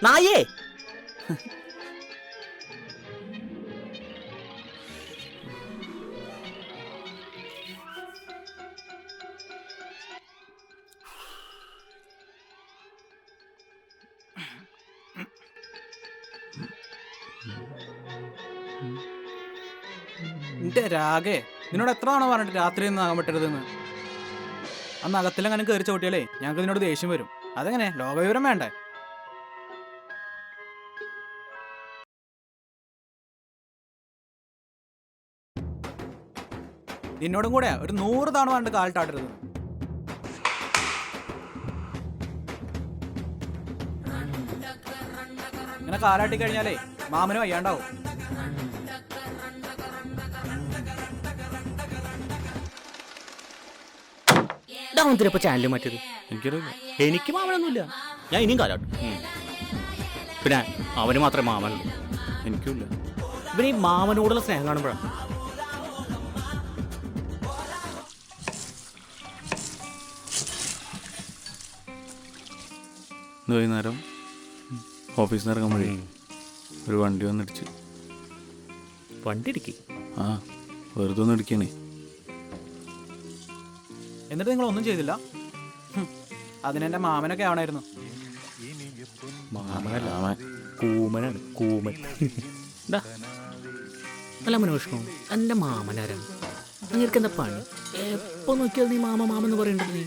നായേ എന്റെ രാഗേ, നിന്നോട് എത്ര തവണ പറഞ്ഞിട്ട് രാത്രി ഒന്നും ആകാൻ പറ്റരുതെന്ന്. അന്ന് അകത്തിലെങ്ങനെ കയറി ചവിട്ടിയാലേ ഞങ്ങൾക്ക് നിന്നോട് ദേഷ്യം വരും. അതെങ്ങനെ ലോകവിവരം വേണ്ടേ? നിന്നോടും കൂടെ ഒരു 100 തവണ പറഞ്ഞിട്ട് കാലിട്ടാട്ടരുത്. ഇങ്ങനെ കാലാട്ടി കഴിഞ്ഞാലേ മാമന് വയ്യാണ്ടാവും. ഇപ്പൊ ചാനൽ മാറ്റിയത് എനിക്ക് മാമനൊന്നുമില്ല. ഞാൻ ഇനിയും കാലാട്ടും. പിന്നെ അവന് മാത്രമേ മാമനുള്ളൂ, എനിക്കുമില്ല. ഇവന് ഈ മാമനോടുള്ള സ്നേഹം കാണുമ്പോഴാണ്. വൈകുന്നേരം ഓഫീസിൽ നിന്ന് ഇറങ്ങുമ്പോഴേ ഒരു വണ്ടി വന്നിടിച്ച്. വണ്ടി ഇടിക്കി? ആ, വെറുതെ ഒന്ന് ഇടിക്കണേ. എന്നിട്ട് നിങ്ങളൊന്നും ചെയ്തില്ല? അതിനെന്റെ മാമനൊക്കെ ആവണായിരുന്നു. മാമനല്ല, കൂമനാണ്, കൂമൻ. അല്ല മനോഷ്ണോ, എൻ്റെ മാമനാരാണ്? നിങ്ങൾക്ക് എന്താ പണി? എപ്പോ നോക്കിയാൽ നീ മാമ മാമെന്ന് പറയണ്ടത് നീ?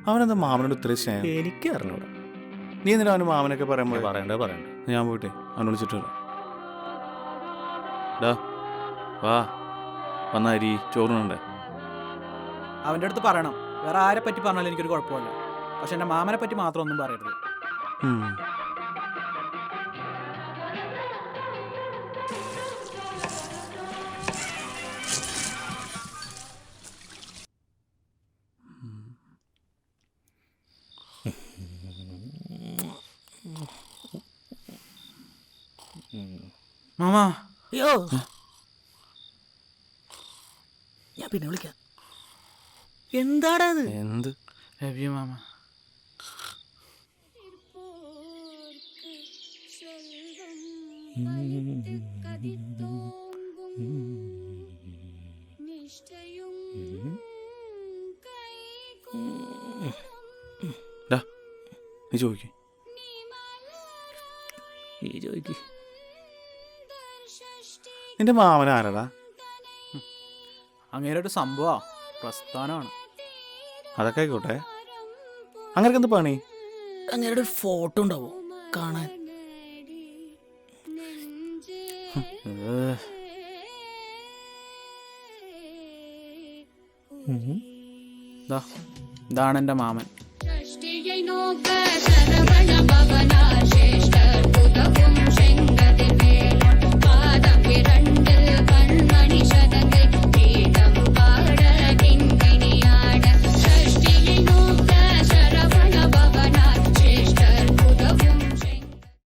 അവനെന്താ മാമനോട് ഇത്രയും സ്നേഹം? എനിക്ക് അറിഞ്ഞൂടാ. നീ എന്തിനാ അവന് മാമനൊക്കെ പറയുമ്പോൾ? പറയണ്ട. ഞാൻ പോയിട്ടെ അവനെ വിളിച്ചിട്ട് വരാം. ഡാ വാ, വന്ന അരി ചോറുണ്ടേ. അവൻ്റെ അടുത്ത് പറയണം, വേറെ ആരെ പറ്റി പറഞ്ഞാലും എനിക്കൊരു കുഴപ്പമില്ല. പക്ഷെ എൻ്റെ മാമനെ പറ്റി മാത്രം ഒന്നും പറയരുത്. മാമാ, അയ്യോ, ഞാൻ പിന്നെ വിളിക്കാം. എന്താടാ അത്? എന്ത് ലവ് യു മാമ. നീ ചോദിക്കേ. നിന്റെ മാമൻ ആരടാ? അങ്ങനെ ഒരു സംഭവ പ്രസ്ഥാനമാണ്. അതൊക്കെ ആയിക്കോട്ടെ, അങ്ങനെ എന്ത് പണി? അങ്ങനെ ഒരു ഫോട്ടോ ഉണ്ടാവോ കാണാൻ? ഇതാണ് എൻ്റെ മാമൻ.